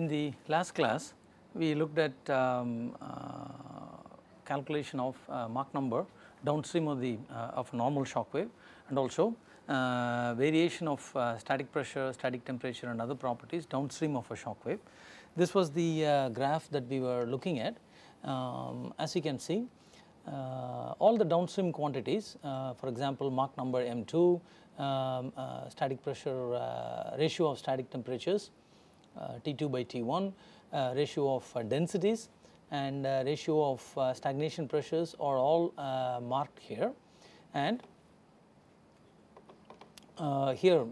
In the last class, we looked at calculation of Mach number downstream of the of normal shock wave, and also variation of static pressure, static temperature and other properties downstream of a shock wave. This was the graph that we were looking at. As you can see, all the downstream quantities, for example Mach number M2, static pressure, ratio of static temperatures T2 by T1, ratio of densities and ratio of stagnation pressures are all marked here, and here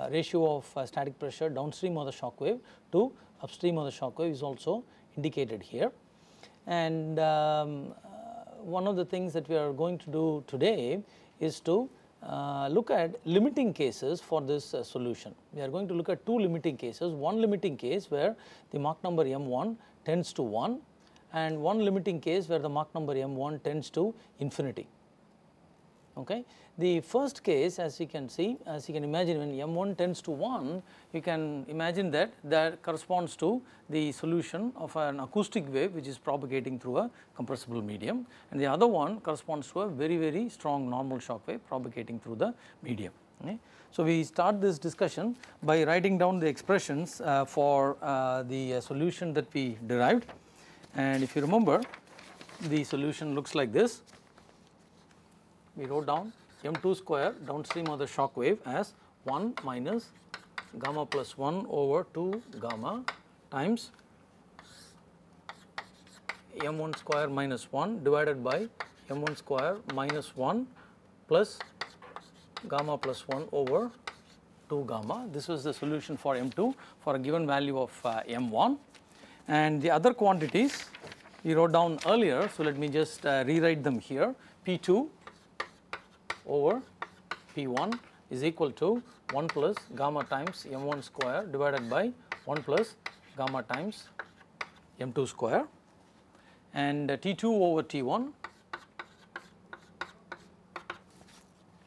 ratio of static pressure downstream of the shock wave to upstream of the shock wave is also indicated here. And one of the things that we are going to do today is to look at limiting cases for this solution. We are going to look at two limiting cases, one limiting case where the Mach number M1 tends to 1 and one limiting case where the Mach number M1 tends to infinity. Okay. The first case, as you can see, as you can imagine, when M1 tends to 1, you can imagine that that corresponds to the solution of an acoustic wave which is propagating through a compressible medium, and the other one corresponds to a very strong normal shock wave propagating through the medium. Okay. So, we start this discussion by writing down the expressions for the solution that we derived, and if you remember, the solution looks like this. We wrote down M2 square downstream of the shock wave as 1 minus gamma plus 1 over 2 gamma times M1 square minus 1 divided by M1 square minus 1 plus gamma plus 1 over 2 gamma. This was the solution for M2 for a given value of M1, and the other quantities we wrote down earlier. So, let me just rewrite them here. P2 over P1 is equal to 1 plus gamma times M1 square divided by 1 plus gamma times M2 square, and T2 over T1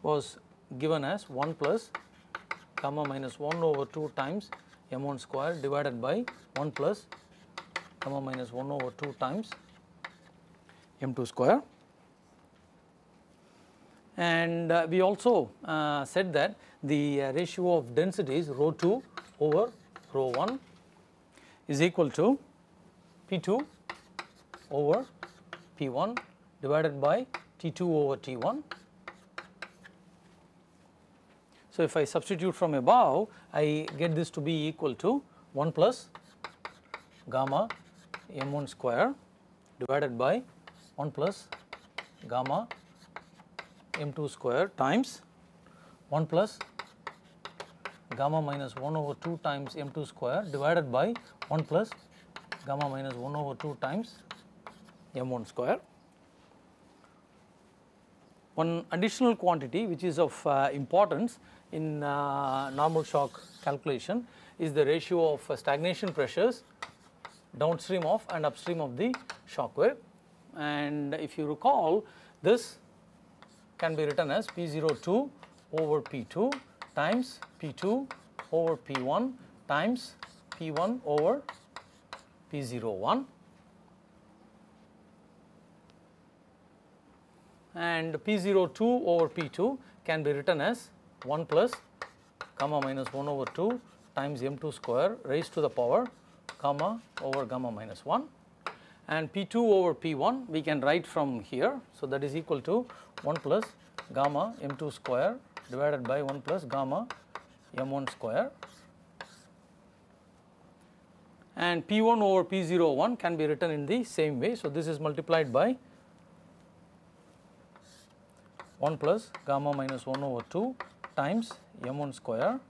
was given as 1 plus gamma minus 1 over 2 times M1 square divided by 1 plus gamma minus 1 over 2 times M2 square. And we also said that the ratio of densities rho 2 over rho 1 is equal to P2 over P1 divided by T2 over T1. So, if I substitute from above, I get this to be equal to 1 plus gamma M1 square divided by 1 plus gamma M2 square times 1 plus gamma minus 1 over 2 times M2 square divided by 1 plus gamma minus 1 over 2 times M1 square. One additional quantity which is of importance in normal shock calculation is the ratio of stagnation pressures downstream of and upstream of the shock wave, and if you recall, this can be written as P02 over P2 times P2 over P1 times P1 over P01, and P02 over P2 can be written as 1 plus gamma minus 1 over 2 times M2 square raised to the power gamma over gamma minus 1, and P2 over P1 we can write from here. So, that is equal to 1 plus gamma M2 square divided by 1 plus gamma M1 square, and P1 over P01 can be written in the same way. So, this is multiplied by 1 plus gamma minus 1 over 2 times M1 square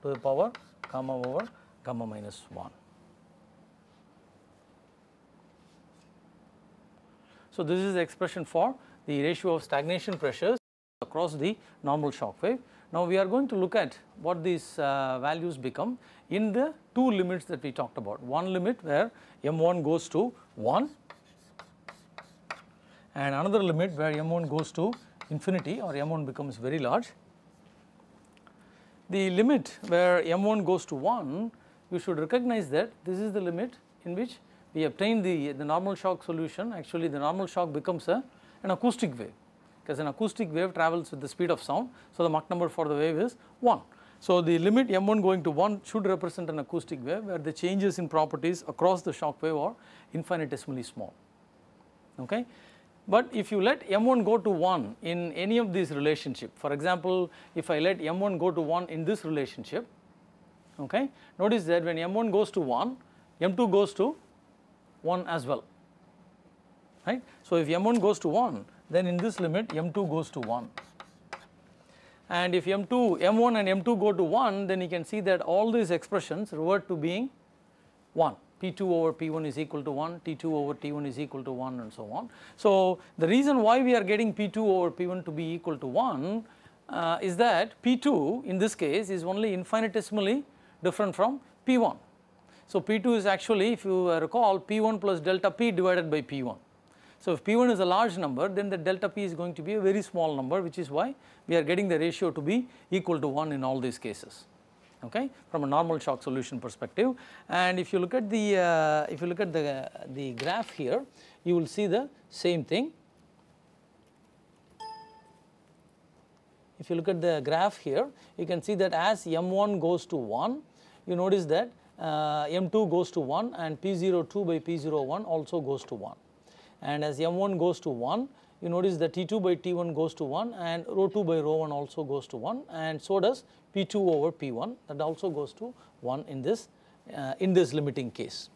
to the power gamma over gamma minus 1. So, this is the expression for the ratio of stagnation pressures across the normal shock wave. Now, we are going to look at what these values become in the two limits that we talked about. One limit where M1 goes to 1 and another limit where M1 goes to infinity or M1 becomes very large. The limit where M1 goes to 1 you should recognize that this is the limit in which we obtain the normal shock solution. Actually the normal shock becomes an acoustic wave, because an acoustic wave travels with the speed of sound. So the Mach number for the wave is 1. So the limit m1 going to 1 should represent an acoustic wave where the changes in properties across the shock wave are infinitesimally small. Okay. But if you let m1 go to 1 in any of these relationships, for example, if I let m1 go to 1 in this relationship, okay, notice that when m1 goes to 1, m2 goes to 1 as well, right. So if m1 goes to 1, then in this limit m2 goes to 1, and if m1 and m2 go to 1, then you can see that all these expressions revert to being 1. P2 over P1 is equal to 1, T2 over T1 is equal to 1, and so on. So the reason why we are getting P2 over P1 to be equal to 1 is that P2 in this case is only infinitesimally different from P1. So P2 is actually, if you recall, P1 plus delta P divided by P1. So if P1 is a large number, then the delta P is going to be a very small number, which is why we are getting the ratio to be equal to 1 in all these cases, okay, from a normal shock solution perspective. And if you look at the graph here, you will see the same thing. If you look at the graph here, you can see that as m1 goes to 1, you notice that m2 goes to 1 and P02 by P01 also goes to 1. And as m1 goes to 1, you notice that T2 by T1 goes to 1 and rho 2 by rho 1 also goes to 1, and so does P2 over P1, that also goes to 1 in this limiting case.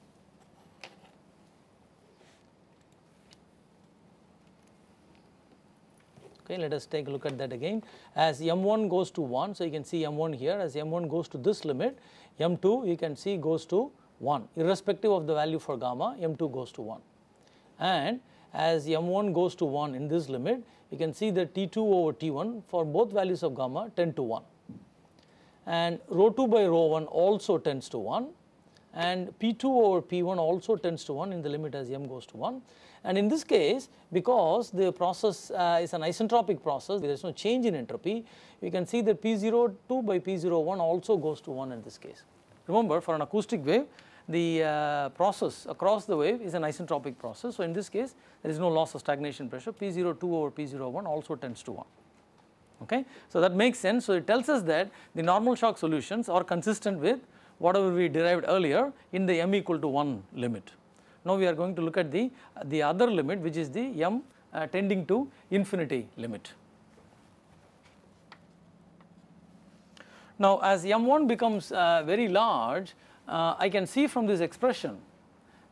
Okay, let us take a look at that again. As m1 goes to 1, so you can see m1 here, as m1 goes to this limit, m2 you can see goes to 1, irrespective of the value for gamma, m2 goes to 1. And as m1 goes to 1 in this limit, you can see that T2 over T1 for both values of gamma tend to 1, and rho 2 by rho 1 also tends to 1, and P2 over P1 also tends to 1 in the limit as m goes to 1. And in this case, because the process is an isentropic process, there is no change in entropy, you can see that P02 by P01 also goes to 1 in this case. Remember, for an acoustic wave, the process across the wave is an isentropic process. So in this case, there is no loss of stagnation pressure. P02 over P01 also tends to 1. Okay, so that makes sense. So it tells us that the normal shock solutions are consistent with whatever we derived earlier in the m equal to 1 limit. Now we are going to look at the other limit, which is the m tending to infinity limit. Now as m1 becomes very large, I can see from this expression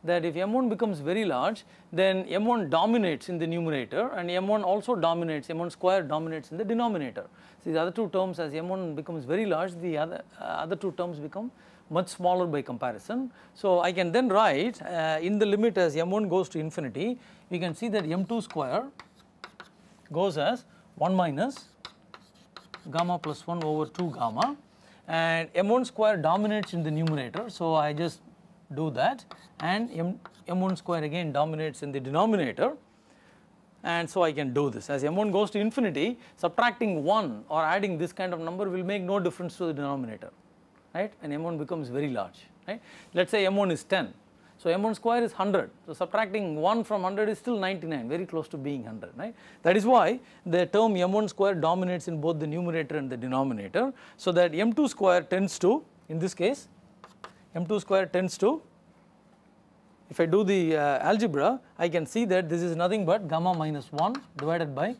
that if m1 becomes very large, then m1 dominates in the numerator, and m1 also dominates, m1 square dominates in the denominator. So the other two terms, as m1 becomes very large, the other two terms become much smaller by comparison. So I can then write in the limit as m1 goes to infinity, we can see that m2 square goes as 1 minus gamma plus 1 over 2 gamma, and m1 square dominates in the numerator, so I just do that, and m1 square again dominates in the denominator, and so I can do this. As m1 goes to infinity, subtracting 1 or adding this kind of number will make no difference to the denominator, right, and m1 becomes very large, right. Let us say m1 is 10, so m1 square is 100, so subtracting 1 from 100 is still 99, very close to being 100, right. That is why the term m1 square dominates in both the numerator and the denominator, so that m2 square tends to, in this case, m2 square tends to, if I do the algebra, I can see that this is nothing but gamma minus 1 divided by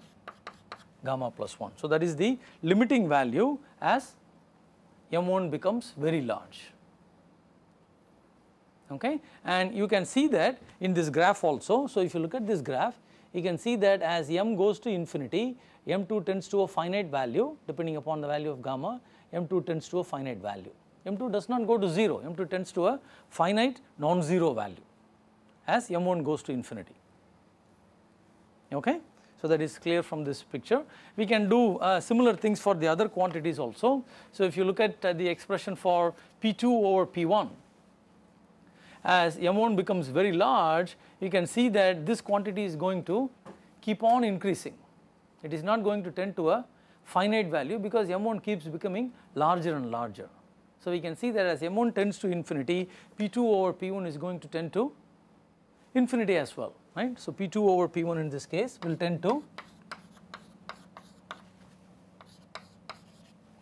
gamma plus 1. So that is the limiting value as m1 becomes very large. Okay, and you can see that in this graph also. So if you look at this graph, you can see that as m goes to infinity, m2 tends to a finite value depending upon the value of gamma, m2 tends to a finite value. m2 does not go to 0, m2 tends to a finite non-zero value as m1 goes to infinity. Okay, so that is clear from this picture. We can do similar things for the other quantities also. So if you look at the expression for P2 over P1, as m1 becomes very large, you can see that this quantity is going to keep on increasing. It is not going to tend to a finite value because m1 keeps becoming larger and larger. So we can see that as m1 tends to infinity, p2 over p1 is going to tend to infinity as well, right. So p2 over p1 in this case will tend to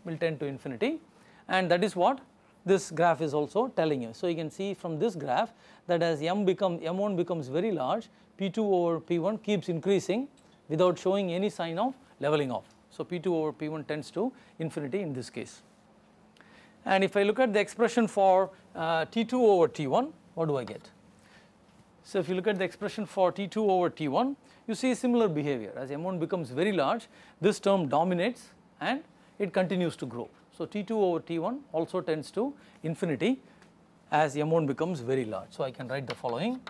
infinity, and that is what this graph is also telling you. So you can see from this graph that as m1 becomes very large, p2 over p1 keeps increasing without showing any sign of leveling off. So p2 over p1 tends to infinity in this case. And if I look at the expression for t2 over t1, what do I get? So if you look at the expression for t2 over t1, you see similar behavior. As m1 becomes very large, this term dominates and it continues to grow. So t2 over t1 also tends to infinity as m1 becomes very large. So I can write the following,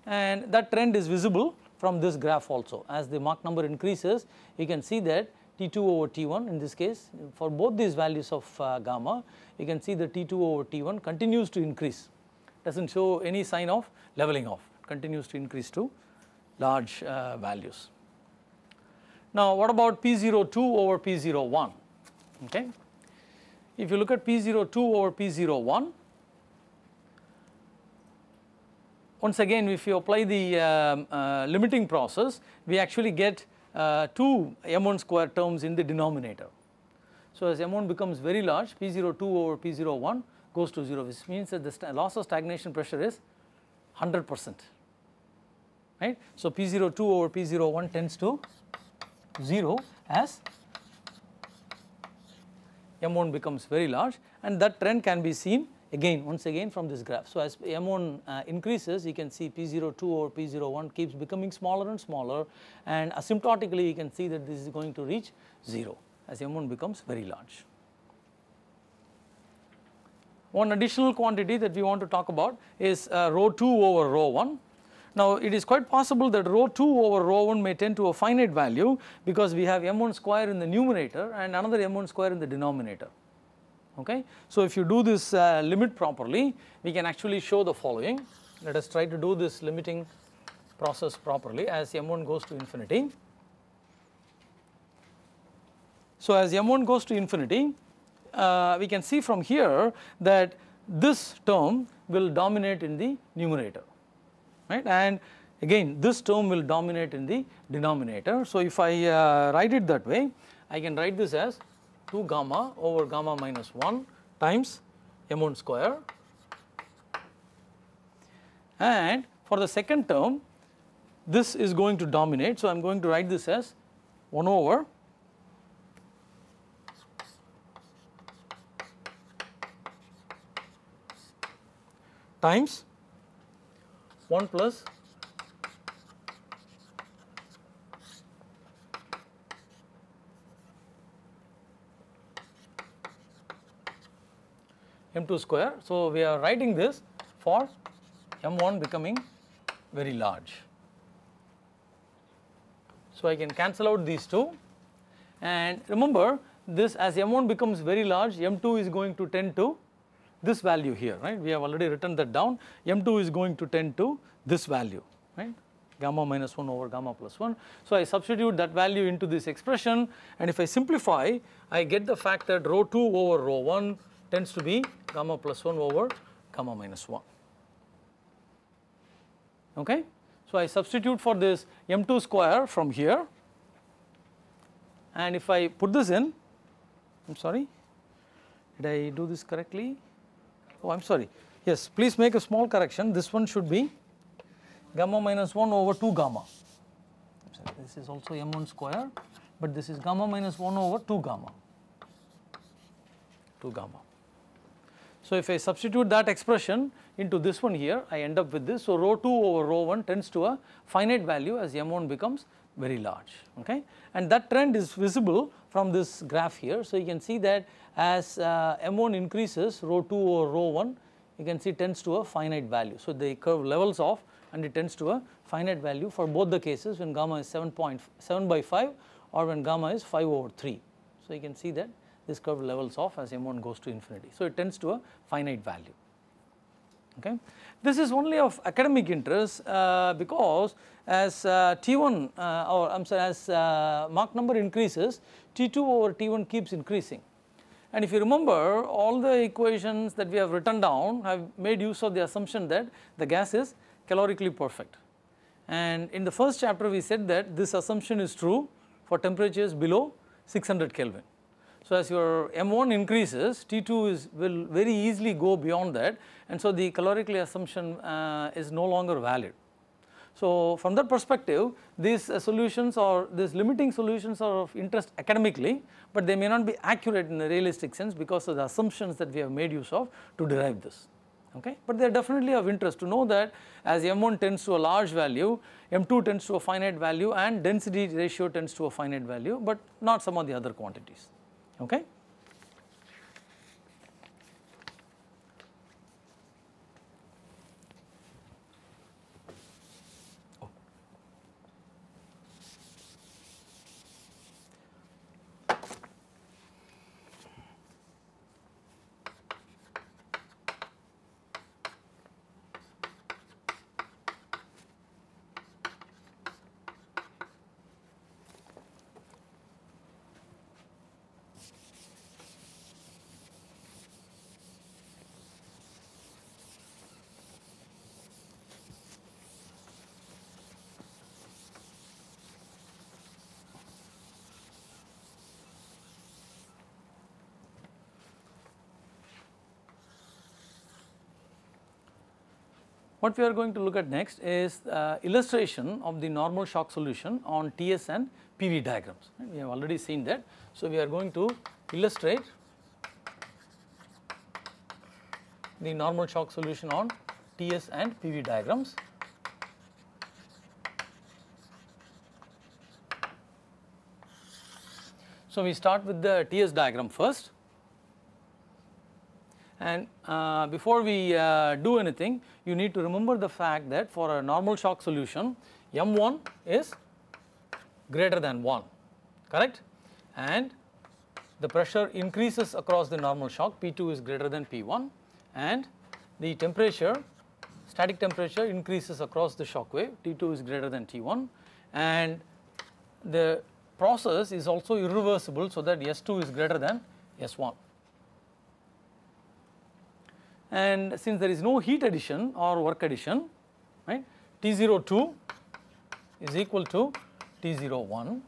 and that trend is visible from this graph also. As the Mach number increases, you can see that t2 over t1 in this case, for both these values of gamma, you can see that t2 over t1 continues to increase, does not show any sign of leveling off, continues to increase to large values. Now what about p02 over p01? Okay. If you look at p02 over p01, once again if you apply the limiting process, we actually get two m1 square terms in the denominator. So as m1 becomes very large, p02 over p01 goes to 0, which means that the loss of stagnation pressure is 100%, right. So p02 over p01 tends to 0 as m1 becomes very large, and that trend can be seen again once again from this graph. So as m1 increases, you can see p02 over p01 keeps becoming smaller and smaller, and asymptotically you can see that this is going to reach 0 as m1 becomes very large. One additional quantity that we want to talk about is rho 2 over rho 1. Now it is quite possible that rho 2 over rho 1 may tend to a finite value, because we have m1 square in the numerator and another m1 square in the denominator. Okay. So if you do this limit properly, we can actually show the following. Let us try to do this limiting process properly as m1 goes to infinity. So as m1 goes to infinity, we can see from here that this term will dominate in the numerator, right, and again this term will dominate in the denominator. So if I write it that way, I can write this as 2 gamma over gamma minus 1 times m1 square, and for the second term this is going to dominate. So I am going to write this as 1 over times 1 plus m2 square. So we are writing this for m1 becoming very large. So I can cancel out these two, and remember this, as m1 becomes very large, m2 is going to tend to this value here, right. We have already written that down. m2 is going to tend to this value, right, gamma minus 1 over gamma plus 1. So I substitute that value into this expression, and if I simplify, I get the fact that rho 2 over rho 1 tends to be gamma plus 1 over gamma minus 1. Okay. So I substitute for this m2 square from here, and if I put this in, I am sorry, did I do this correctly? Oh, I am sorry, yes, please make a small correction. This one should be gamma minus 1 over 2 gamma. This is also m1 square, but this is gamma minus 1 over 2 gamma. 2 gamma. So if I substitute that expression into this one here, I end up with this. So rho 2 over rho 1 tends to a finite value as m1 becomes very large. Okay, and that trend is visible from this graph here. So you can see that as m1 increases, rho 2 over rho 1, you can see tends to a finite value. So the curve levels off and it tends to a finite value for both the cases when gamma is 7.7 by 5 or when gamma is 5 over 3. So you can see that this curve levels off as m1 goes to infinity. So it tends to a finite value. Okay. This is only of academic interest because as T1 or I am sorry, as Mach number increases, T2 over T1 keeps increasing. And if you remember, all the equations that we have written down have made use of the assumption that the gas is calorically perfect. And in the first chapter we said that this assumption is true for temperatures below 600 Kelvin. So as your M1 increases, T2 will very easily go beyond that, and so the calorically assumption is no longer valid. So from that perspective, these solutions or these limiting solutions are of interest academically, but they may not be accurate in a realistic sense because of the assumptions that we have made use of to derive this. Okay. But they are definitely of interest to know that as M1 tends to a large value, M2 tends to a finite value and density ratio tends to a finite value, but not some of the other quantities. Okay. What we are going to look at next is illustration of the normal shock solution on TS and PV diagrams. We have already seen that. So we are going to illustrate the normal shock solution on TS and PV diagrams. So we start with the TS diagram first. And before we do anything, you need to remember the fact that for a normal shock solution, M1 is greater than 1, correct? And the pressure increases across the normal shock, P2 is greater than P1, and the temperature, static temperature increases across the shock wave, T2 is greater than T1, and the process is also irreversible so that S2 is greater than S1. And since there is no heat addition or work addition, right, T02 is equal to T01,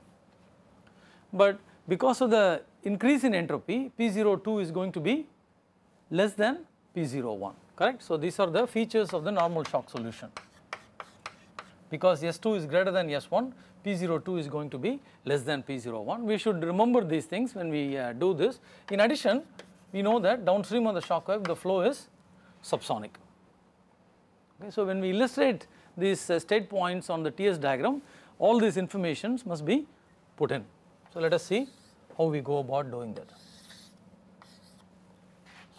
but because of the increase in entropy, P02 is going to be less than P01, correct. So these are the features of the normal shock solution. Because S2 is greater than S1, P02 is going to be less than P01. We should remember these things when we do this. In addition, we know that downstream of the shock wave the flow is subsonic. Okay, so when we illustrate these state points on the TS diagram, all these informations must be put in. So let us see how we go about doing that.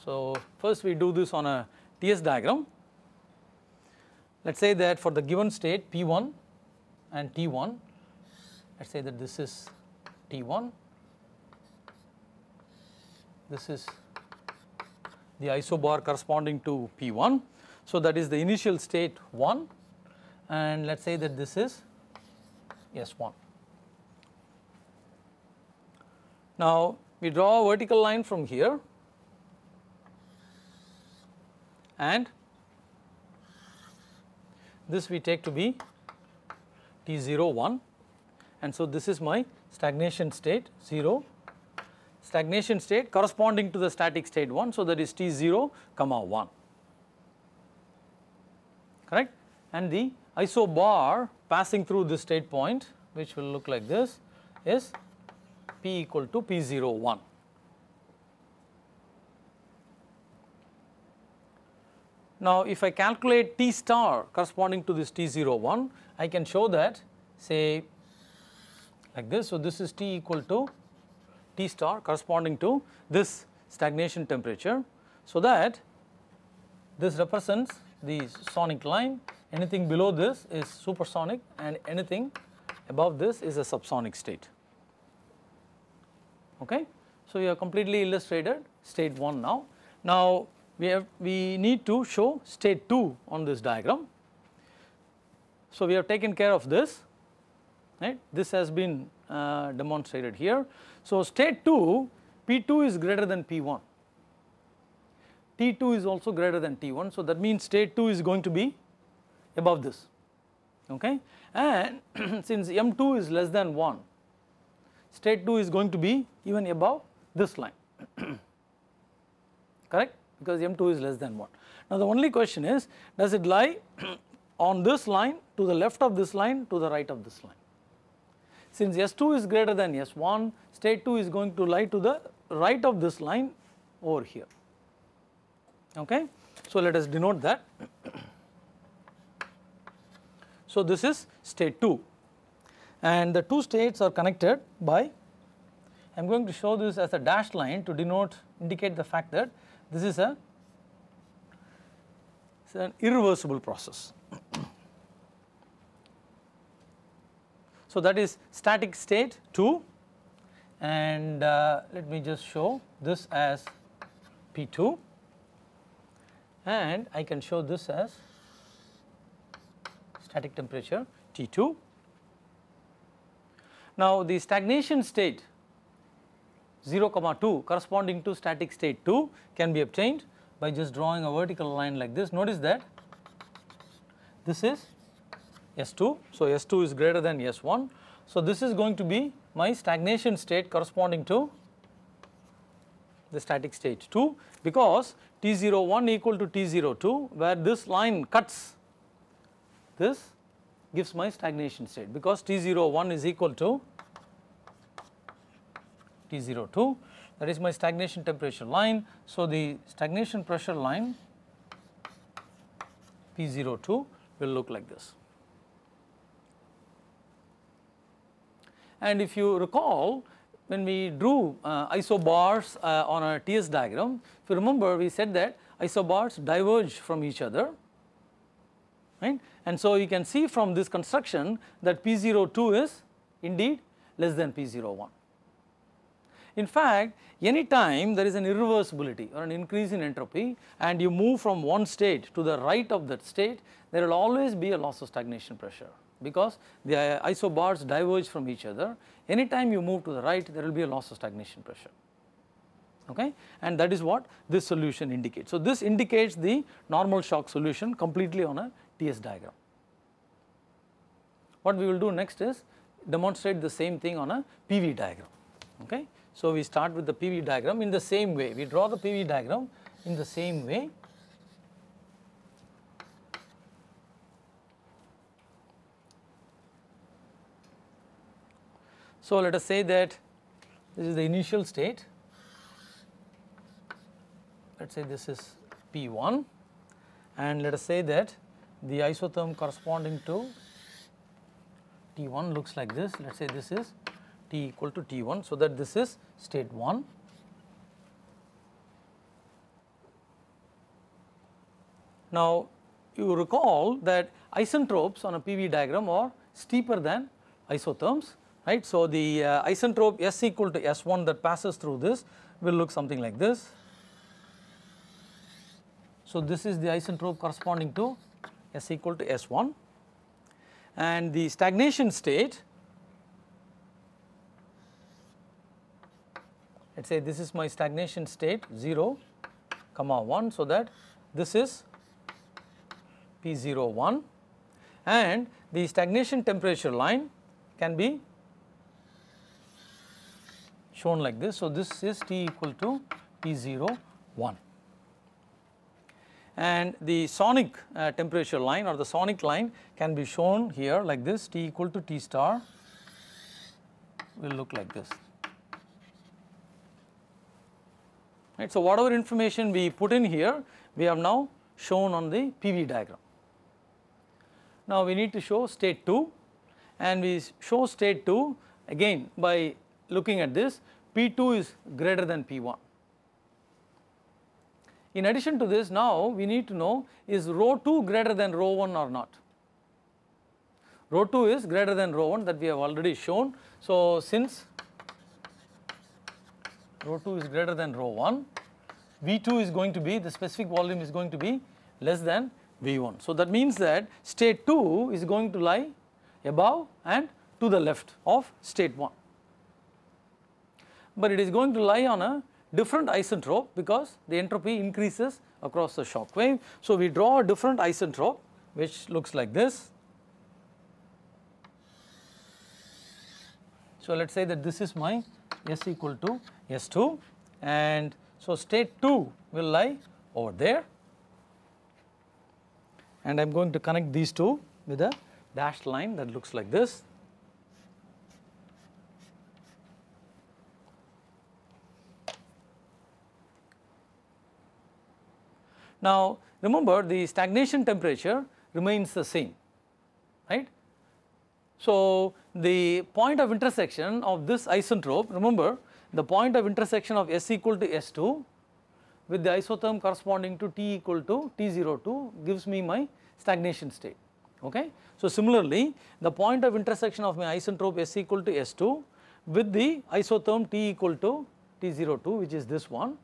So first we do this on a TS diagram. Let us say that for the given state P1 and T1, let us say that this is T1, this is the isobar corresponding to P1. So that is the initial state 1, and let us say that this is S1. Now we draw a vertical line from here and this we take to be T01, and so this is my stagnation state 0, stagnation state corresponding to the static state 1, so that is T0, 1, correct, and the isobar passing through this state point, which will look like this, is P equal to P01. Now if I calculate T star corresponding to this T01, I can show that, say like this. So this is T equal to T star corresponding to this stagnation temperature, so that this represents the sonic line, anything below this is supersonic and anything above this is a subsonic state. Okay. So you have completely illustrated state 1 now. Now we need to show state 2 on this diagram. So we have taken care of this, right. This has been demonstrated here. So state 2, P2 is greater than P1, T2 is also greater than T1. So that means state 2 is going to be above this, okay. And since M2 is less than 1, state 2 is going to be even above this line, correct, because M2 is less than 1. Now the only question is, does it lie on this line, to the left of this line, to the right of this line? Since S2 is greater than S1, state 2 is going to lie to the right of this line over here, okay. So let us denote that. So this is state 2, and the two states are connected by, I am going to show this as a dashed line to indicate the fact that this is an irreversible process. So that is static state 2, and let me just show this as P2, and I can show this as static temperature T2. Now the stagnation state 0, 2 corresponding to static state 2 can be obtained by just drawing a vertical line like this. Notice that this is S2, so S2 is greater than S1. So this is going to be my stagnation state corresponding to the static state 2, because T01 equal to T02, where this line cuts this, gives my stagnation state, because T01 is equal to T02, that is my stagnation temperature line. So the stagnation pressure line P02 will look like this. And if you recall, when we drew isobars on a TS diagram, if you remember, we said that isobars diverge from each other, right. And so you can see from this construction that P02 is indeed less than P01. In fact, any time there is an irreversibility or an increase in entropy and you move from one state to the right of that state, there will always be a loss of stagnation pressure, because the isobars diverge from each other. Any time you move to the right, there will be a loss of stagnation pressure, okay, and that is what this solution indicates. So this indicates the normal shock solution completely on a TS diagram. What we will do next is demonstrate the same thing on a PV diagram, okay. So we start with the PV diagram in the same way, we draw the PV diagram in the same way. So let us say that this is the initial state, let us say this is P1, and let us say that the isotherm corresponding to T1 looks like this. Let us say this is T equal to T1, so that this is state 1. Now you recall that isentropes on a PV diagram are steeper than isotherms, right. So the isentrope S equal to S1 that passes through this will look something like this. So this is the isentrope corresponding to S equal to S1, and the stagnation state, let us say this is my stagnation state 0, 1, so that this is P01, and the stagnation temperature line can be shown like this. So this is T equal to P01, and the sonic temperature line or the sonic line can be shown here like this. T equal to T star will look like this, right. So whatever information we put in here, we have now shown on the PV diagram. Now we need to show state 2, and we show state 2 again by looking at this. P2 is greater than P1. In addition to this, now we need to know, is rho 2 greater than rho 1 or not. Rho 2 is greater than rho 1, that we have already shown. So since rho 2 is greater than rho 1, V2 is going to be, the specific volume is going to be less than V1. So that means that state 2 is going to lie above and to the left of state 1, but it is going to lie on a different isentrope because the entropy increases across the shock wave. So we draw a different isentrope which looks like this. So let us say that this is my S equal to S2, and so state 2 will lie over there, and I am going to connect these two with a dashed line that looks like this. Now remember, the stagnation temperature remains the same, right. So the point of intersection of this isentrope, remember the point of intersection of S equal to S2 with the isotherm corresponding to T equal to T02 gives me my stagnation state, okay. So similarly, the point of intersection of my isentrope S equal to S2 with the isotherm T equal to T02, which is this one,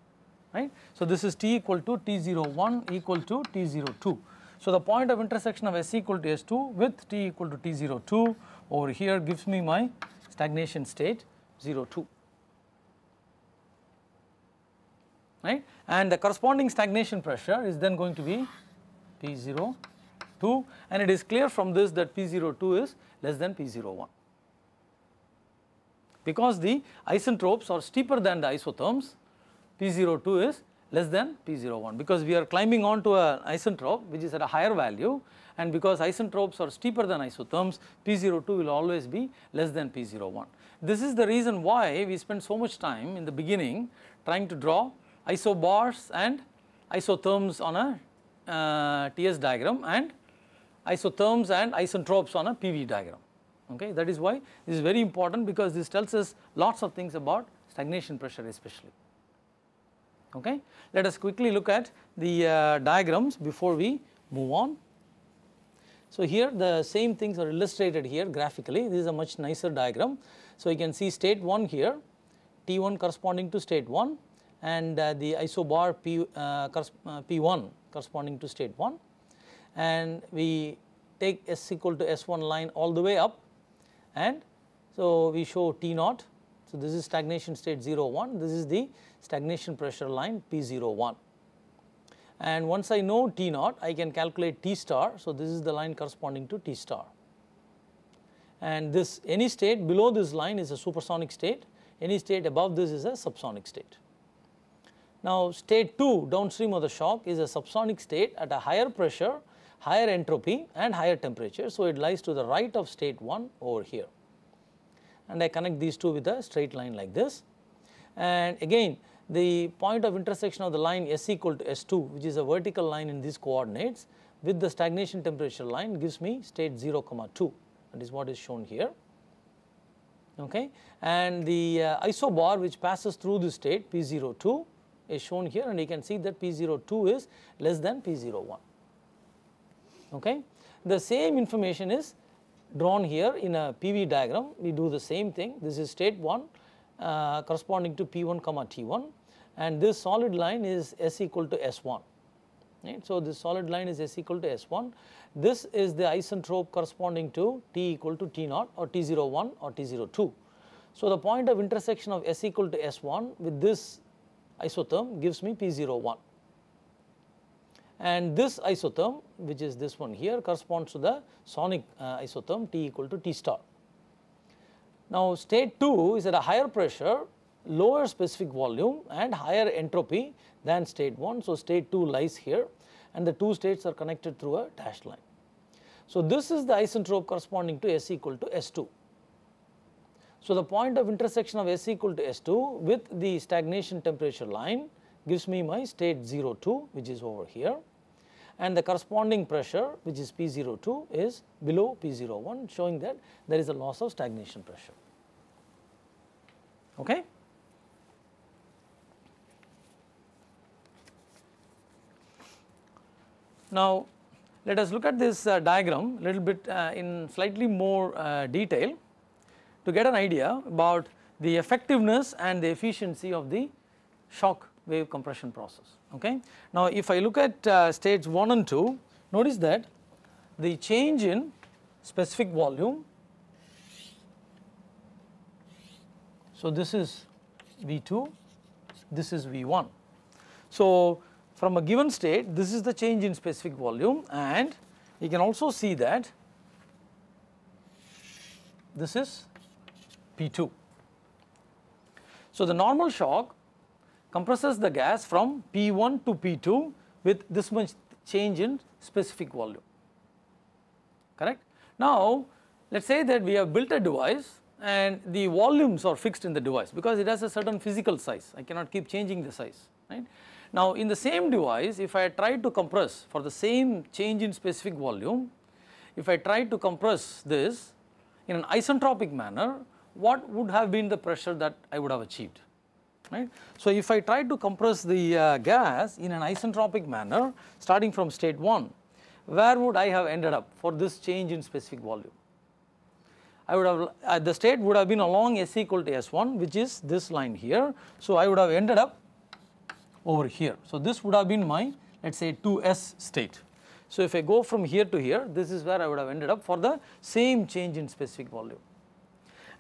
right. So this is T equal to T01 equal to T02. So the point of intersection of S equal to S2 with T equal to T02 over here gives me my stagnation state 02, right, and the corresponding stagnation pressure is then going to be P02, and it is clear from this that P02 is less than P01 because the isentropes are steeper than the isotherms. P02 is less than P01 because we are climbing on to an isentrope which is at a higher value, and because isentropes are steeper than isotherms, P02 will always be less than P01. This is the reason why we spend so much time in the beginning trying to draw isobars and isotherms on a TS diagram and isotherms and isentropes on a PV diagram, okay. That is why this is very important because this tells us lots of things about stagnation pressure especially. Okay. Let us quickly look at the diagrams before we move on. So here the same things are illustrated here graphically. This is a much nicer diagram. So you can see state 1 here, T1 corresponding to state 1, and the isobar P1 corresponding to state 1, and we take S equal to S1 line all the way up, and so we show T0. So this is stagnation state 01, this is the stagnation pressure line P01, and once I know T0 I can calculate T star. So this is the line corresponding to T star, and this any state below this line is a supersonic state, any state above this is a subsonic state. Now state 2 downstream of the shock is a subsonic state at a higher pressure, higher entropy and higher temperature, so it lies to the right of state 1 over here, and I connect these two with a straight line like this. And again the point of intersection of the line S equal to S2, which is a vertical line in these coordinates, with the stagnation temperature line gives me state 0, 2, that is what is shown here, okay. And the isobar which passes through the state P02 is shown here, and you can see that P02 is less than P01, okay. The same information is drawn here in a PV diagram. We do the same thing. This is state 1 corresponding to P1, T1, and this solid line is S equal to S1, right. So this solid line is S equal to S1. This is the isentrope corresponding to T equal to T0 or T01 or T02. So the point of intersection of S equal to S1 with this isotherm gives me P01, and this isotherm, which is this one here, corresponds to the sonic isotherm T equal to T star. Now state 2 is at a higher pressure, lower specific volume and higher entropy than state 1. So state 2 lies here, and the two states are connected through a dashed line. So this is the isentrope corresponding to S equal to S2. So the point of intersection of S equal to S2 with the stagnation temperature line gives me my state 02, which is over here, and the corresponding pressure, which is P02, is below P01, showing that there is a loss of stagnation pressure, okay. Now let us look at this diagram a little bit in slightly more detail to get an idea about the effectiveness and the efficiency of the shock wave compression process. Okay. Now, if I look at states 1 and 2, notice that the change in specific volume, so this is V2, this is V1. So, from a given state, this is the change in specific volume, and you can also see that this is P2. So, the normal shock compresses the gas from P1 to P2 with this much change in specific volume, correct. Now, let us say that we have built a device and the volumes are fixed in the device because it has a certain physical size, I cannot keep changing the size, right. Now, in the same device, if I try to compress for the same change in specific volume, if I try to compress this in an isentropic manner, what would have been the pressure that I would have achieved, right. So, if I try to compress the gas in an isentropic manner starting from state 1, where would I have ended up for this change in specific volume? I would have the state would have been along S equal to S1, which is this line here. So, I would have ended up over here. So, this would have been my, let us say, 2S state. So, if I go from here to here, this is where I would have ended up for the same change in specific volume.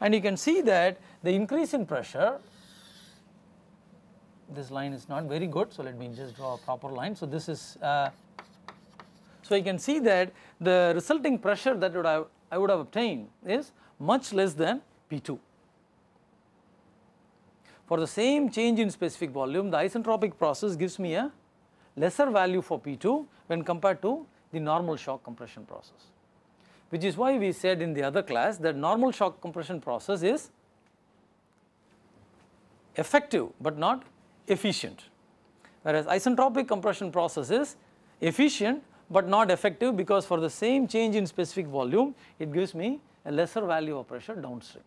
And you can see that the increase in pressure, this line is not very good. So, let me just draw a proper line. So, this is, so you can see that the resulting pressure that I would have obtained is much less than P2. For the same change in specific volume, the isentropic process gives me a lesser value for P2 when compared to the normal shock compression process, which is why we said in the other class that normal shock compression process is effective but not efficient, whereas isentropic compression process is efficient but not effective because for the same change in specific volume it gives me a lesser value of pressure downstream.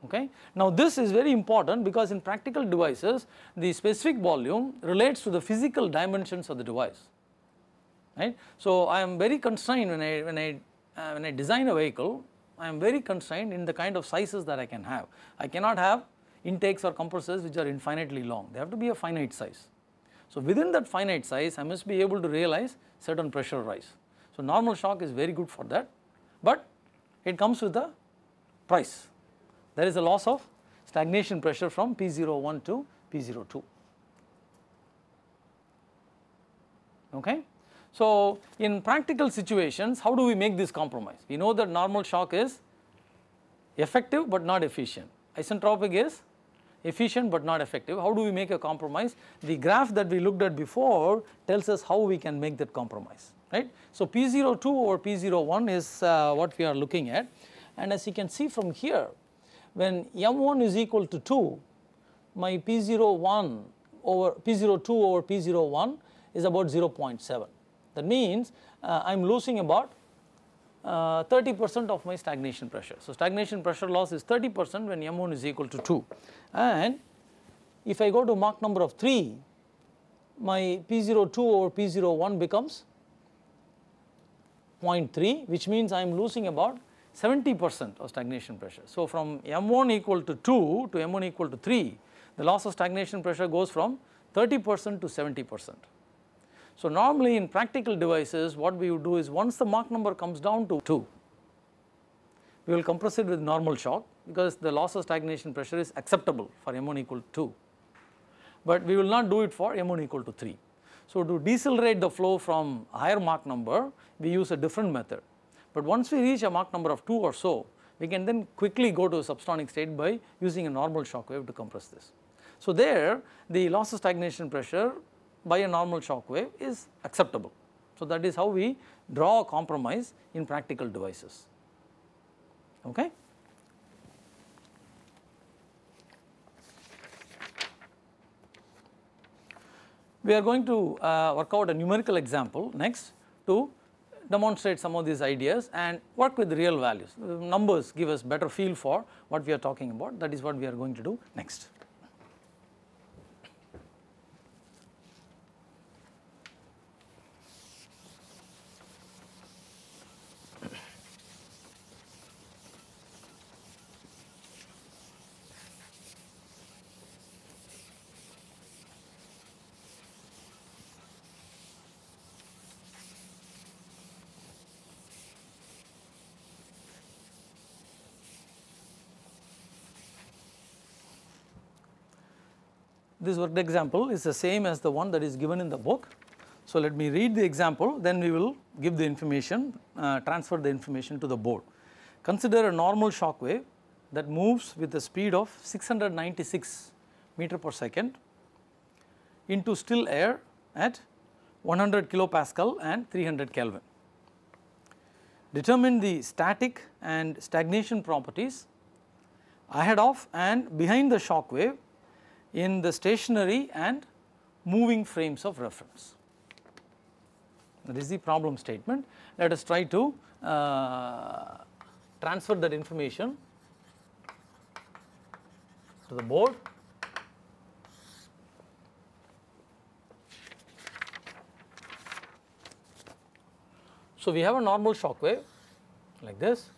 Okay. Now, this is very important because in practical devices the specific volume relates to the physical dimensions of the device, right. So, I am very constrained when I design a vehicle, I am very constrained in the kind of sizes that I can have. I cannot have intakes or compressors which are infinitely long, they have to be a finite size. So, within that finite size I must be able to realize certain pressure rise. So, normal shock is very good for that, but it comes with a price. There is a loss of stagnation pressure from P01 to P02. Okay. So, in practical situations, how do we make this compromise? We know that normal shock is effective but not efficient, isentropic is efficient but not effective. How do we make a compromise? The graph that we looked at before tells us how we can make that compromise, right. So, P02 over P01 is what we are looking at, and as you can see from here, when M1 is equal to 2, my P02 over P01 is about 0.7. That means I am losing about 30% of my stagnation pressure. So, stagnation pressure loss is 30% when M1 is equal to 2, and if I go to Mach number of 3, my P02 over P01 becomes 0.3, which means I am losing about 70% of stagnation pressure. So, from M1 equal to 2 to M1 equal to 3, the loss of stagnation pressure goes from 30% to 70%. So, normally in practical devices what we would do is once the Mach number comes down to 2, we will compress it with normal shock because the loss of stagnation pressure is acceptable for M1 equal to 2, but we will not do it for M1 equal to 3. So, to decelerate the flow from a higher Mach number, we use a different method. But once we reach a Mach number of 2 or so, we can then quickly go to a subsonic state by using a normal shock wave to compress this. So, there the loss of stagnation pressure by a normal shock wave is acceptable. So, that is how we draw a compromise in practical devices. Okay. We are going to work out a numerical example next to demonstrate some of these ideas and work with real values. Numbers give us better feel for what we are talking about. That is what we are going to do next. this worked example is the same as the one that is given in the book. So, let me read the example, then we will give the information, transfer the information to the board. Consider a normal shock wave that moves with a speed of 696 meter per second into still air at 100 kilopascal and 300 Kelvin. Determine the static and stagnation properties ahead of and behind the shock wave in the stationary and moving frames of reference. That is the problem statement. Let us try to transfer that information to the board. So, we have a normal shock wave like this,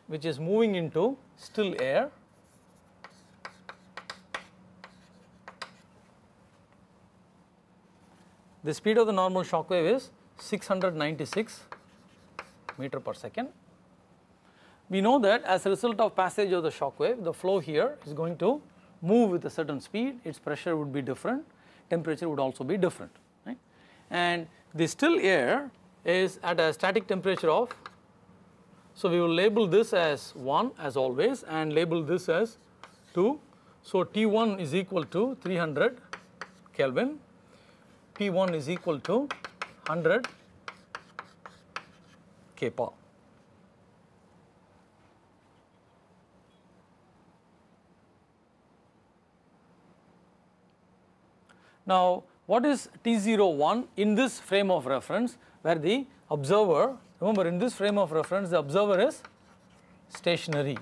which is moving into still air. The speed of the normal shock wave is 696 meter per second. We know that as a result of passage of the shock wave, the flow here is going to move with a certain speed, its pressure would be different, temperature would also be different, right. And the still air is at a static temperature of, so we will label this as 1 as always and label this as 2. So, T1 is equal to 300 Kelvin, P1 is equal to 100 kPa. Now, what is T01 in this frame of reference where the observer, remember in this frame of reference the observer is stationary.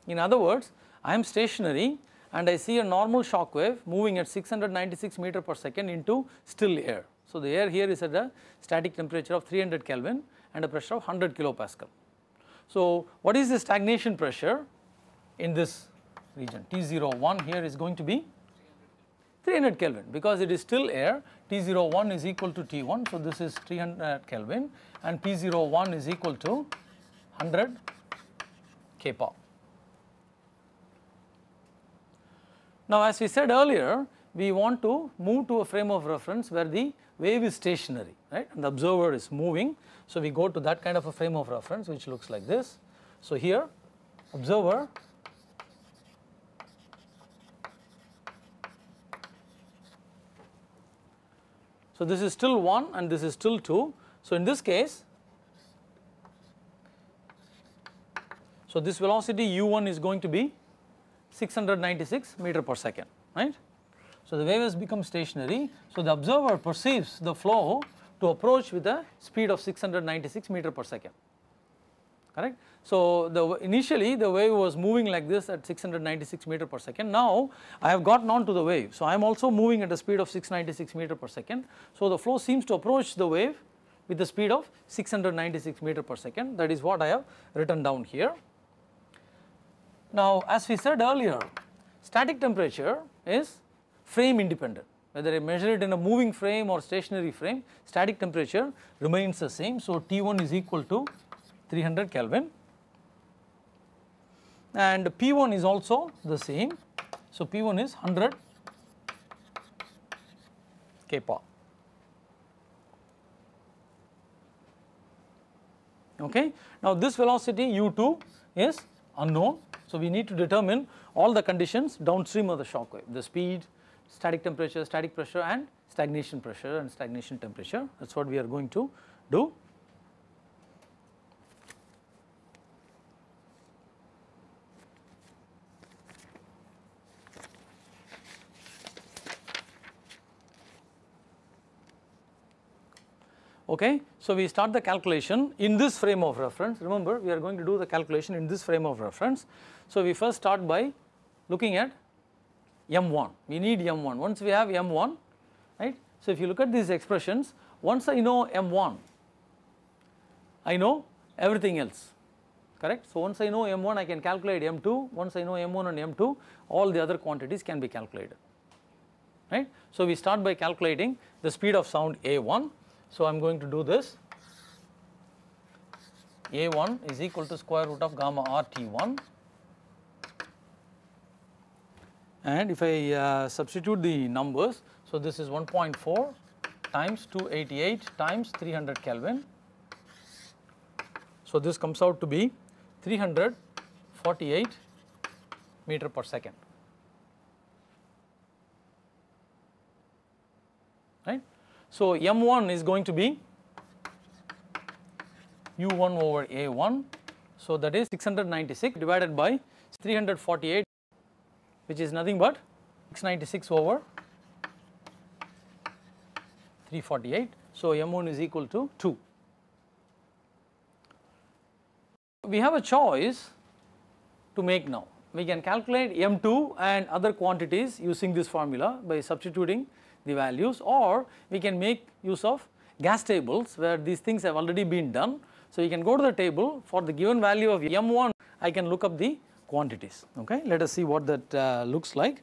In other words, I am stationary and I see a normal shock wave moving at 696 meter per second into still air. So, the air here is at a static temperature of 300 Kelvin and a pressure of 100 kilopascal. So, what is the stagnation pressure in this region? T01 here is going to be 300 Kelvin because it is still air. T01 is equal to T1, so this is 300 Kelvin and P01 is equal to 100 kPa. Now, as we said earlier, we want to move to a frame of reference where the wave is stationary, right, and the observer is moving. So, we go to that kind of a frame of reference which looks like this. So, here observer so this is still 1 and this is still 2. So, in this case, so this velocity u1 is going to be 696 meter per second, right. So, the wave has become stationary. So, the observer perceives the flow to approach with a speed of 696 meter per second, correct. So, initially the wave was moving like this at 696 meter per second. Now, I have gotten on to the wave. So, I am also moving at a speed of 696 meter per second. So, the flow seems to approach the wave with the speed of 696 meter per second. That is what I have written down here. Now, as we said earlier, static temperature is frame independent. Whether I measure it in a moving frame or stationary frame, static temperature remains the same. So, T1 is equal to 300 Kelvin and P1 is also the same. So, P1 is 100 kPa. Okay. Now, this velocity u2 is unknown. So, we need to determine all the conditions downstream of the shock wave, the speed, static temperature, static pressure and stagnation pressure and stagnation temperature. That is what we are going to do. Okay. So, we start the calculation in this frame of reference. Remember, we are going to do the calculation in this frame of reference. So, we first start by looking at M1. We need M1. Once we have M1, right. So, if you look at these expressions, once I know M1, I know everything else, correct. So, once I know M1, I can calculate M2. Once I know M1 and M2, all the other quantities can be calculated, right. So, we start by calculating the speed of sound A1. So, I am going to do this. A1 is equal to square root of gamma r T1 and if I substitute the numbers, so this is 1.4 times 288 times 300 Kelvin. So this comes out to be 348 meter per second, right. So M1 is going to be U1 over A1, so that is 696 divided by 348, which is nothing but 696 over 348. So M1 is equal to 2. We have a choice to make now. We can calculate M2 and other quantities using this formula by substituting the values, or we can make use of gas tables where these things have already been done. So you can go to the table for the given value of M1, I can look up the quantities. Okay, let us see what that looks like.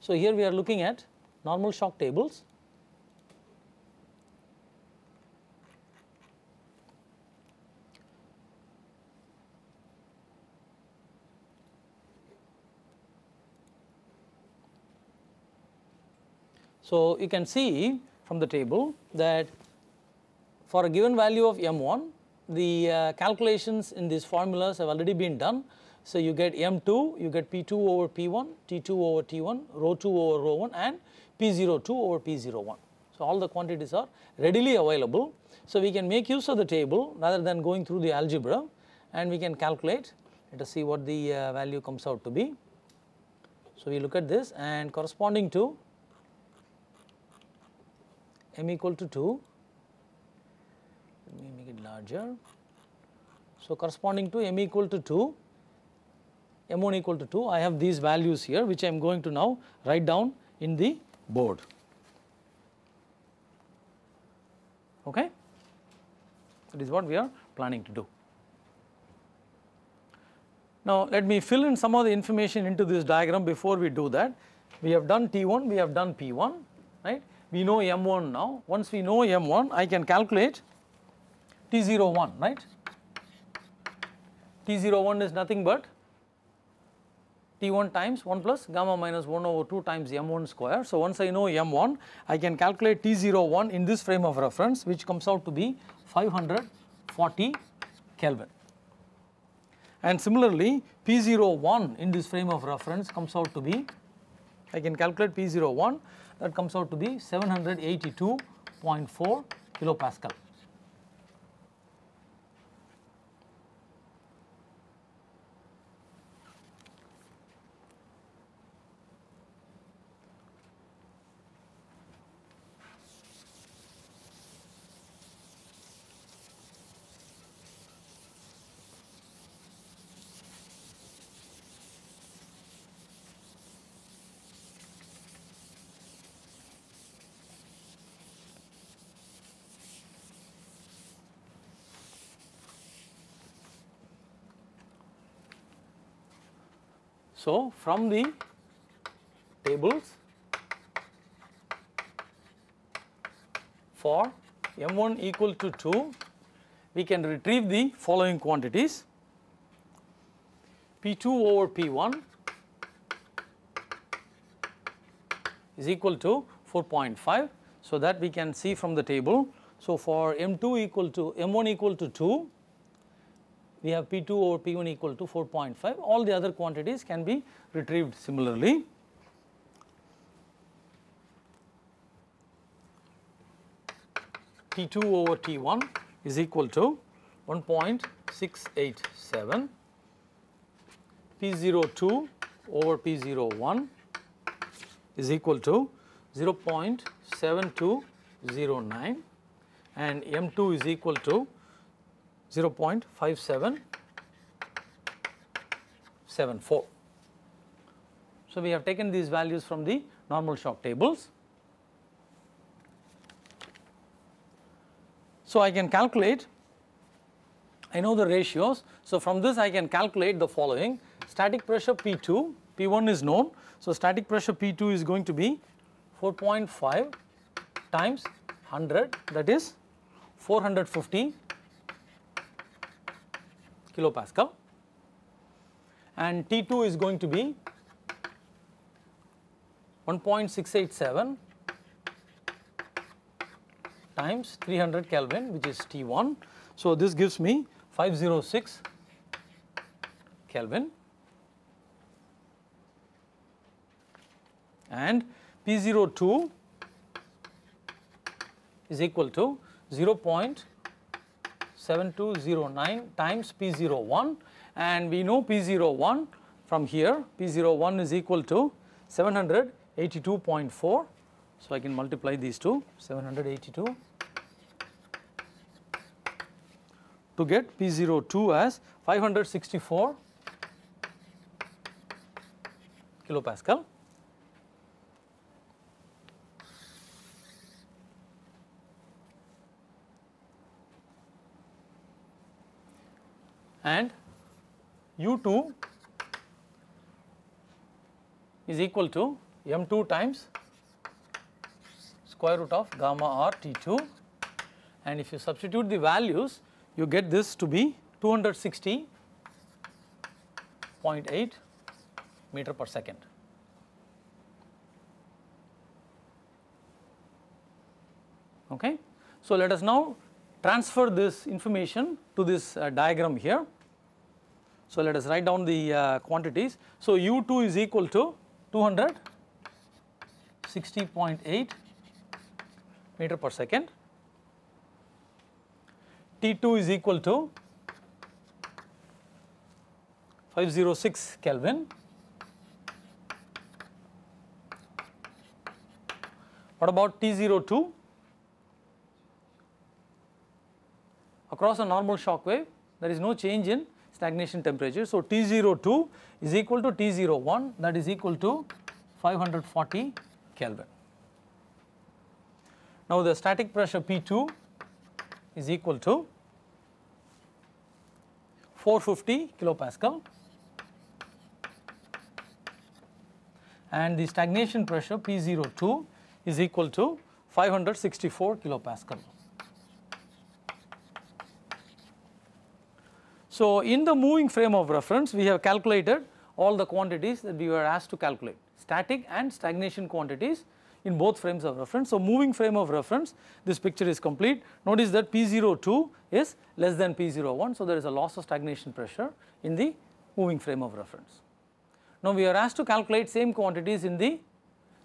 So here we are looking at normal shock tables. So you can see from the table that for a given value of M1, the calculations in these formulas have already been done. So you get M2, you get P2 over P1, T2 over T1, rho 2 over rho 1, and P02 over P01. So all the quantities are readily available. So we can make use of the table rather than going through the algebra, and we can calculate. Let us see what the value comes out to be. So we look at this, and corresponding to m equal to 2, let me make it larger. So corresponding to m equal to 2, M1 equal to 2, I have these values here which I am going to now write down in the board. Okay, that is what we are planning to do. Now let me fill in some of the information into this diagram before we do that. We have done T1, we have done P1, right. We know M1 now. Once we know M1, I can calculate T01, right. T01 is nothing but T1 times 1 plus gamma minus 1 over 2 times M1 square. So once I know M1, I can calculate T01 in this frame of reference, which comes out to be 540 Kelvin. And similarly, P01 in this frame of reference comes out to be, I can calculate P01, that comes out to be 782.4 kilopascal. So from the tables for M1 equal to 2, we can retrieve the following quantities: P2 over P1 is equal to 4.5. So that we can see from the table. So for M1 equal to 2, we have P2 over P1 equal to 4.5. All the other quantities can be retrieved similarly. T2 over T1 is equal to 1.687. P02 over P01 is equal to 0.7209, and M2 is equal to 0.5774. So we have taken these values from the normal shock tables. So I can calculate, I know the ratios. So from this I can calculate the following: static pressure P2, P1 is known. So static pressure P2 is going to be 4.5 times 100, that is 450 kilopascal, and T2 is going to be 1.687 times 300 Kelvin, which is T1. So this gives me 506 Kelvin, and P02 is equal to 0.7209 times P01, and we know P01 from here. P01 is equal to 782.4, so I can multiply these two, 782, to get P02 as 564 kilopascal. And U2 is equal to M2 times square root of gamma r T2, and if you substitute the values, you get this to be 260.8 meter per second. Okay. So let us now transfer this information to this diagram here. So let us write down the quantities. So U2 is equal to 260.8 meter per second. T2 is equal to 506 Kelvin. What about T02? Across a normal shock wave, there is no change in stagnation temperature. So T02 is equal to T01, that is equal to 540 Kelvin. Now the static pressure P2 is equal to 450 kilopascal, and the stagnation pressure P02 is equal to 564 kilopascal. So in the moving frame of reference, we have calculated all the quantities that we were asked to calculate, static and stagnation quantities in both frames of reference. So moving frame of reference, this picture is complete. Notice that P02 is less than P01, so there is a loss of stagnation pressure in the moving frame of reference. Now we are asked to calculate same quantities in the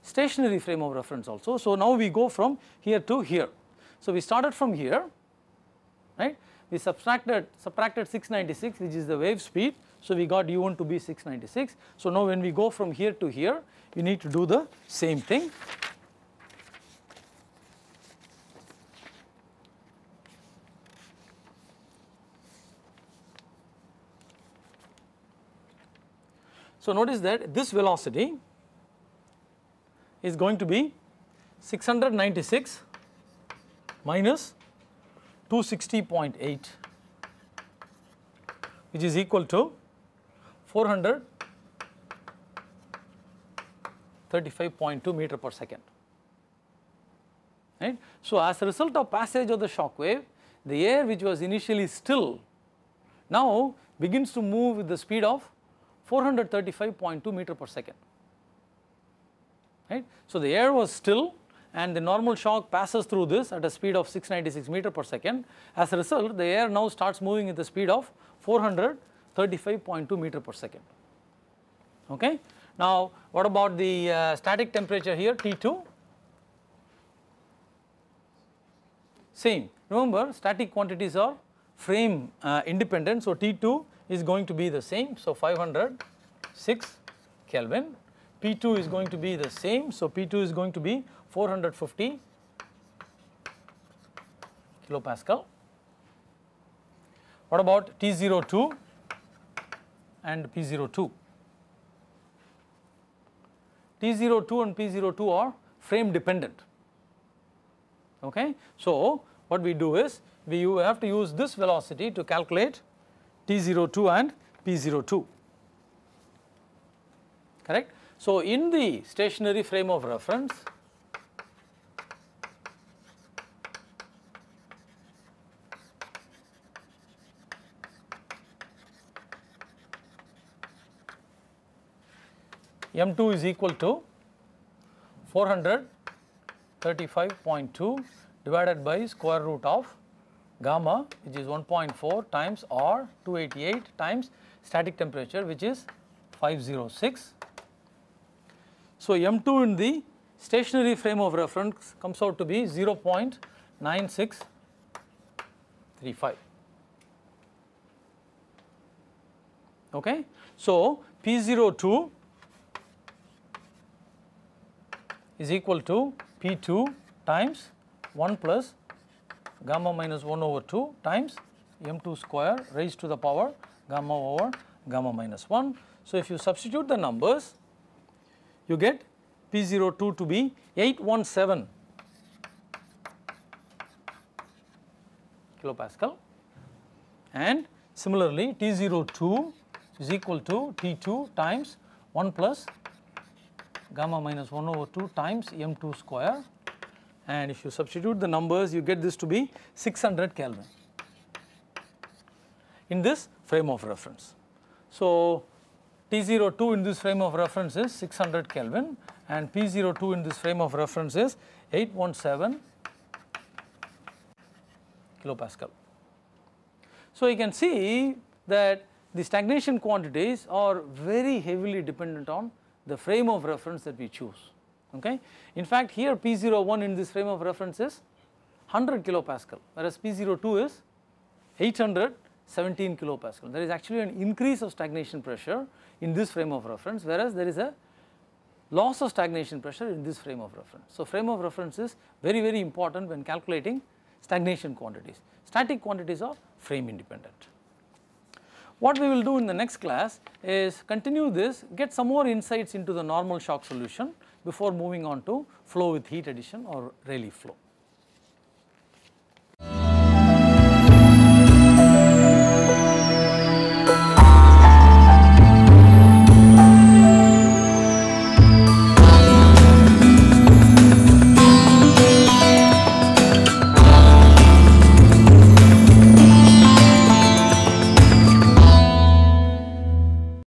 stationary frame of reference also. So now we go from here to here. So we started from here, right? We subtracted 696, which is the wave speed. So we got U1 to be 696. So now when we go from here to here, we need to do the same thing. So notice that this velocity is going to be 696 minus 260.8, which is equal to 435.2 meter per second. Right? So as a result of passage of the shock wave, the air which was initially still now begins to move with the speed of 435.2 meter per second. Right? So the air was still, and the normal shock passes through this at a speed of 696 meter per second. As a result, the air now starts moving at the speed of 435.2 meter per second. Okay. Now what about the static temperature here, T2? Same. Remember, static quantities are frame independent, so T2 is going to be the same, so 506 Kelvin. P2 is going to be the same, so P2 is going to be 450 kilopascal. What about T02 and P02? T02 and P02 are frame dependent. Okay. So what we do is we have to use this velocity to calculate T02 and P02. Correct. So in the stationary frame of reference, M2 is equal to 435.2 divided by square root of gamma, which is 1.4 times or 288 times static temperature, which is 506. So, M2 in the stationary frame of reference comes out to be 0.9635. Okay. So, P02 is equal to P2 times 1 plus gamma minus 1 over 2 times M2 square raised to the power gamma over gamma minus 1. So, if you substitute the numbers, you get P02 to be 817 kilopascal, and similarly T02 is equal to T2 times 1 plus gamma minus 1 over 2 times M2 square, and if you substitute the numbers, you get this to be 600 Kelvin in this frame of reference. So, T02 in this frame of reference is 600 Kelvin and P02 in this frame of reference is 817 kilopascal. So, you can see that the stagnation quantities are very heavily dependent on the frame of reference that we choose. Okay. In fact, here P01 in this frame of reference is 100 kilopascal, whereas P02 is 817 kilopascal. There is actually an increase of stagnation pressure in this frame of reference, whereas there is a loss of stagnation pressure in this frame of reference. So, frame of reference is very, very important when calculating stagnation quantities. Static quantities are frame independent. What we will do in the next class is continue this, get some more insights into the normal shock solution before moving on to flow with heat addition or Rayleigh flow.